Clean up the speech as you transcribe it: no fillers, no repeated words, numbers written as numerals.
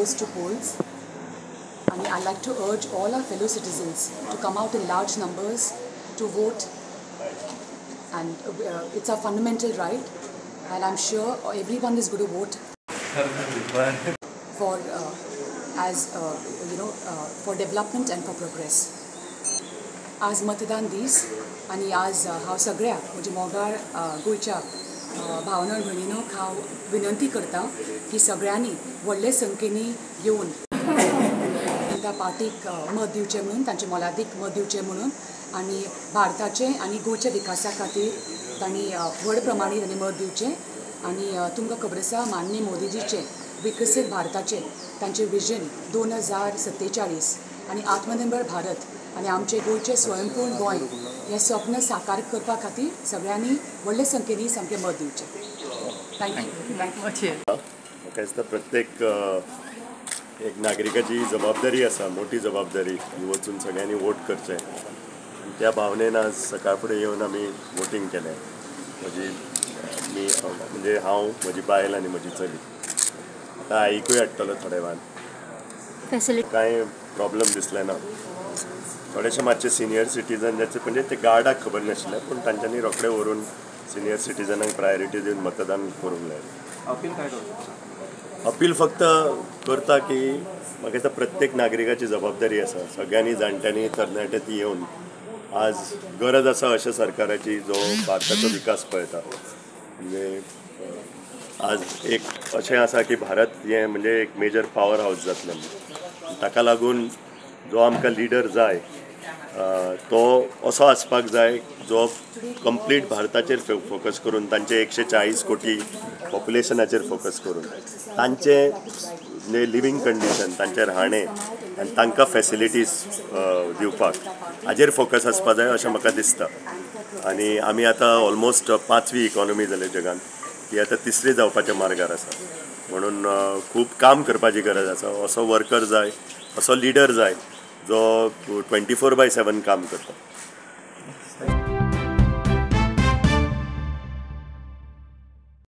goes to polls. And I'd like to urge all our fellow citizens to come out in large numbers to vote. And it's a fundamental right. And I'm sure everyone is going to vote for, for development and for progress. आज मतदान दीस आणि आज हांव सगळ्या म्हज्या मोगाळ गोंयच्या भावना भयणींक हांव विनंती करता की सगळ्यांनी व्हडले संख्येनी येवन त्या पार्टीक मत दिवचें म्हणून तांचे मोलादीक मत दिवचें म्हणून आनी भारताचे आनी गोंयच्या विकासा खातीर तांणी व्हड प्रमाणांत तांणी मत दिवचें आनी तुमकां खबर आसा माननीय मोदीजीचे विकसीत भारताचे तांचे विजन 2047 आनी आत्मनिर्भर भारत आनी आमचे गोंयचे स्वयंपूर्ण गोंय हें स्वप्न साकार करपा खातीर सगळ्यांनी व्हडले संख्येनी सामकें मत दिवचें. थँक्यू. म्हाका दिसता प्रत्येक एक नागरिकाची जबाबदारी आसा, मोठी जबाबदारी वचून सगळ्यांनी वोट करचें. त्या भावनेन आज सकाळ फुडें येवन आमी वोटींग केलें. म्हणजे हांव, म्हजी बायल आनी म्हजी चली. आतां आईकूय हाडटलो थोड्या वेळान. कांय प्रॉब्लेम दिसले ना. थोडेशे मातशे सिनियर सिटीजन जाचे म्हणजे ते गार्डाक खबर नाशिल्लें पूण तांच्यांनी रोखडे व्हरून सिनियर सिटीजनांक प्रायोरिटी दिवन मतदान करूंक लायलें. अपील फक्त करता की म्हाका दिसता प्रत्येक नागरिकाची जबाबदारी आसा. सगळ्यांनी जाणट्यांनी तरणाटे ती येवन आज गरज आसा अशा सरकाराची जो भारताचो विकास पळयता. म्हणजे आज एक अशें आसा की भारत हें म्हणजे एक मेजर पावर हावस जातलें. ताका लागून जो आमकां लिडर जाय तो असो आसपाक जाय जो कंप्लीट भारताचेर फोकस करून तांचे 140 कोटी पॉप्युलेशनाचेर फोकस करून तांचे म्हणजे लिवींग कंडिशन, तांचे राहणे आनी तांकां फॅसिलिटीज दिवपाक हाजेर फोकस आसपा जाय अशें म्हाका दिसता. आनी आमी आतां ऑलमोस्ट 5वी इकॉनॉमी जाले जगान, ती आतां 3री जावपाच्या मार्गार आसा. म्हणून खूब काम करपाची गरज आसा. असो वर्कर जाय, असो लिडर जाय जो 24/7 काम करता.